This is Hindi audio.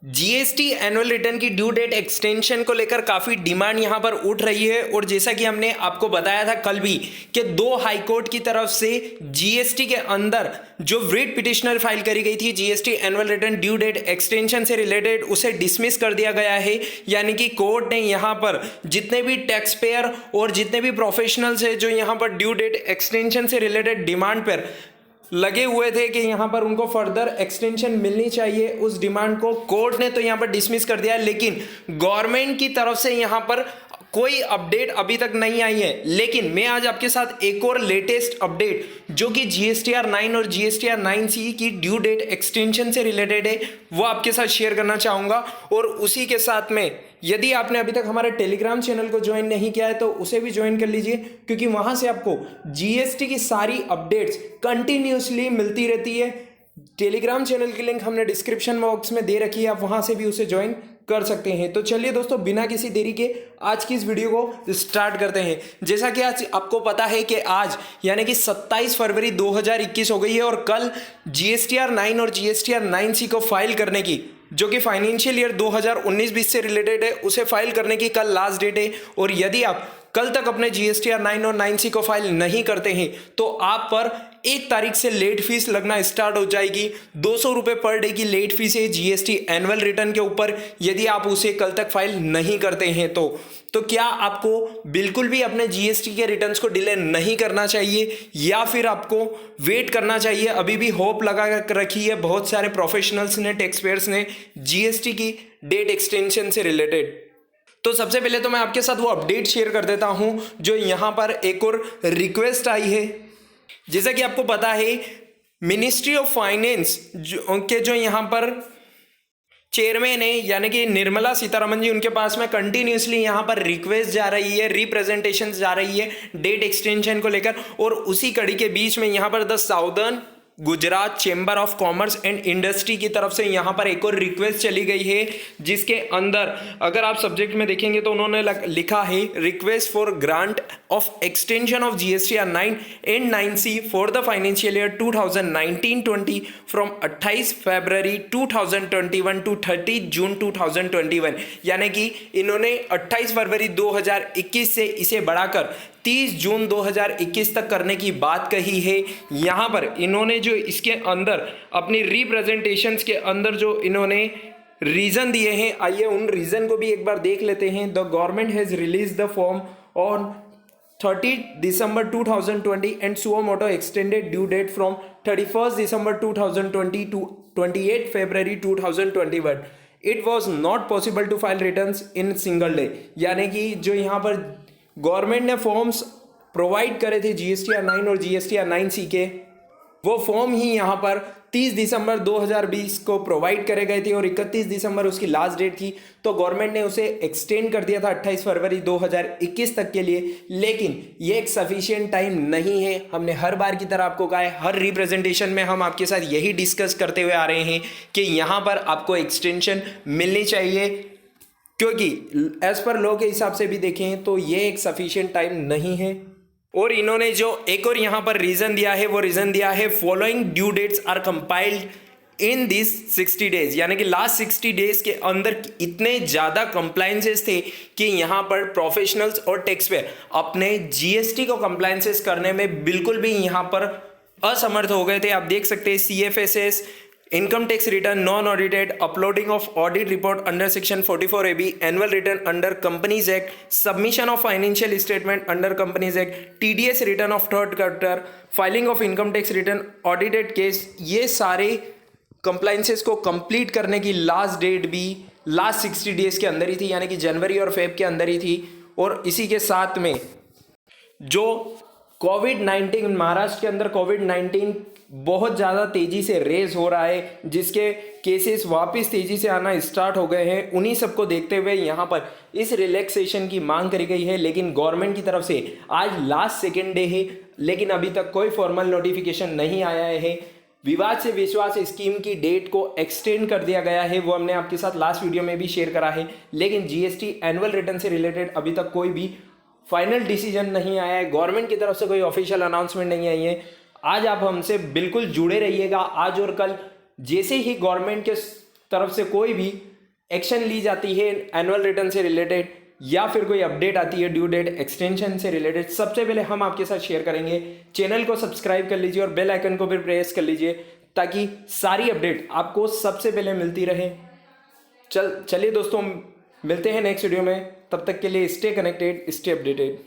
जीएसटी एनुअल रिटर्न की ड्यू डेट एक्सटेंशन को लेकर काफ़ी डिमांड यहां पर उठ रही है और जैसा कि हमने आपको बताया था कल भी कि दो हाई कोर्ट की तरफ से जीएसटी के अंदर जो रिट पिटिशनर फाइल करी गई थी GST annual return due date extension से रिलेटेड, उसे डिसमिस कर दिया गया है। यानी कि कोर्ट ने यहां पर जितने भी टैक्स पेयर और जितने भी प्रोफेशनल्स है जो यहां पर ड्यू डेट एक्सटेंशन से रिलेटेड डिमांड पर लगे हुए थे कि यहां पर उनको फर्दर एक्सटेंशन मिलनी चाहिए, उस डिमांड को कोर्ट ने तो यहां पर डिसमिस कर दिया है। लेकिन गवर्नमेंट की तरफ से यहां पर कोई अपडेट अभी तक नहीं आई है। लेकिन मैं आज आपके साथ एक और लेटेस्ट अपडेट जो कि जीएसटीआर 9 और जीएसटीआर 9C की ड्यू डेट एक्सटेंशन से रिलेटेड है वो आपके साथ शेयर करना चाहूँगा। और उसी के साथ में यदि आपने अभी तक हमारे टेलीग्राम चैनल को ज्वाइन नहीं किया है तो उसे भी ज्वाइन कर लीजिए, क्योंकि वहाँ से आपको जीएसटी की सारी अपडेट्स कंटिन्यूसली मिलती रहती है। टेलीग्राम चैनल की लिंक हमने डिस्क्रिप्शन बॉक्स में दे रखी है, आप वहाँ से भी उसे ज्वाइन कर सकते हैं। तो चलिए दोस्तों, बिना किसी देरी के आज की इस वीडियो को स्टार्ट करते हैं। जैसा कि आज आपको पता है कि आज यानी कि 27 फरवरी 2021 हो गई है और कल जीएसटीआर 9 और जीएसटीआर 9C को फाइल करने की, जो कि फाइनेंशियल ईयर 2019-20 से रिलेटेड है, उसे फाइल करने की कल लास्ट डेट है। और यदि आप कल तक अपने जीएसटीआर 9 और 9C को फाइल नहीं करते हैं तो आप पर 1 तारीख से लेट फीस लगना स्टार्ट हो जाएगी। 200 रुपये पर डे की लेट फीस है जीएसटी एनुअल रिटर्न के ऊपर, यदि आप उसे कल तक फाइल नहीं करते हैं तो क्या आपको बिल्कुल भी अपने जीएसटी के रिटर्न्स को डिले नहीं करना चाहिए या फिर आपको वेट करना चाहिए? अभी भी होप लगा रखी है बहुत सारे प्रोफेशनल्स ने, टैक्स पेयर्स ने जीएसटी की डेट एक्सटेंशन से रिलेटेड। तो सबसे पहले तो मैं आपके साथ वो अपडेट शेयर कर देता हूं जो यहां पर एक और रिक्वेस्ट आई है। जैसा कि आपको पता है मिनिस्ट्री ऑफ फाइनेंस जो यहां पर चेयरमैन है यानी कि निर्मला सीतारमन जी, उनके पास में कंटिन्यूसली यहाँ पर रिक्वेस्ट जा रही है, रिप्रेजेंटेशन जा रही है डेट एक्सटेंशन को लेकर। और उसी कड़ी के बीच में यहाँ पर the southern Gujarat chamber of commerce and industry की तरफ से यहाँ पर एक और रिक्वेस्ट चली गई है, जिसके अंदर अगर आप सब्जेक्ट में देखेंगे तो उन्होंने लिखा है request for grant of extension of GSTR 9 and 9C for the financial year 2019-20 from 28 February 2021 to 30 June 2021। यानी कि इन्होंने 28 फरवरी 2021 से इसे बढ़ाकर 30 जून 2021 तक करने की बात कही है। यहाँ पर इन्होंने जो इसके अंदर अपनी रिप्रेजेंटेशंस के अंदर जो इन्होंने रीजन दिए हैं, आइए उन रीजन को भी एक बार देख लेते हैं। The government has release the form on 30 December 2020 and suo moto extended due date from 31st December 2020 to 28 February 2021. It was not possible to file returns in single day। यानी कि जो यहाँ पर गवर्नमेंट ने फॉर्म्स प्रोवाइड करे थे जीएसटीआर 9 और जीएसटीआर 9C के, वो फॉर्म ही यहाँ पर 30 दिसंबर 2020 को प्रोवाइड करे गए थे और 31 दिसंबर उसकी लास्ट डेट थी। तो गवर्नमेंट ने उसे एक्सटेंड कर दिया था 28 फरवरी 2021 तक के लिए। लेकिन ये एक सफिशिएंट टाइम नहीं है। हमने हर बार की तरह आपको कहा है, हर रिप्रेजेंटेशन में हम आपके साथ यही डिस्कस करते हुए आ रहे हैं कि यहाँ पर आपको एक्सटेंशन मिलनी चाहिए, क्योंकि एज पर लॉ के हिसाब से भी देखें तो ये एक सफिशिएंट टाइम नहीं है। और इन्होंने जो एक और यहाँ पर रीजन दिया है वो रीजन दिया है following due dates are compiled in this 60 days. यानी कि लास्ट 60 डेज के अंदर इतने ज़्यादा कंप्लायंसेस थे कि यहाँ पर प्रोफेशनल्स और टैक्स पेयर अपने जीएसटी को कंप्लायंसेस करने में बिल्कुल भी यहाँ पर असमर्थ हो गए थे। आप देख सकते हैं CFSS, income tax return non audited, uploading of audit report under section 44AB, annual return under companies act, submission of financial statement under companies act, TDS return of third quarter, filing of income tax return, audited case, ये सारे कंप्लाइंसेस को कंप्लीट करने की लास्ट डेट भी लास्ट 60 डेज के अंदर ही थी, यानी कि जनवरी और फेब के अंदर ही थी। और इसी के साथ में जो कोविड-19 महाराष्ट्र के अंदर कोविड-19 बहुत ज़्यादा तेज़ी से रेज हो रहा है, जिसके केसेस वापस तेज़ी से आना स्टार्ट हो गए हैं, उन्हीं सबको देखते हुए यहाँ पर इस रिलैक्सेशन की मांग करी गई है। लेकिन गवर्नमेंट की तरफ से आज लास्ट सेकेंड डे है, लेकिन अभी तक कोई फॉर्मल नोटिफिकेशन नहीं आया है। विवाद से विश्वास स्कीम की डेट को एक्सटेंड कर दिया गया है, वो हमने आपके साथ लास्ट वीडियो में भी शेयर करा है। लेकिन जीएसटी एनुअल रिटर्न से रिलेटेड अभी तक कोई भी फाइनल डिसीजन नहीं आया है, गवर्नमेंट की तरफ से कोई ऑफिशियल अनाउंसमेंट नहीं आई है। आज आप हमसे बिल्कुल जुड़े रहिएगा। आज और कल जैसे ही गवर्नमेंट के तरफ से कोई भी एक्शन ली जाती है एनुअल रिटर्न से रिलेटेड या फिर कोई अपडेट आती है ड्यू डेट एक्सटेंशन से रिलेटेड, सबसे पहले हम आपके साथ शेयर करेंगे। चैनल को सब्सक्राइब कर लीजिए और बेल आइकन को भी प्रेस कर लीजिए ताकि सारी अपडेट आपको सबसे पहले मिलती रहे। चलिए दोस्तों, मिलते हैं नेक्स्ट वीडियो में। तब तक के लिए स्टे कनेक्टेड, स्टे अपडेटेड।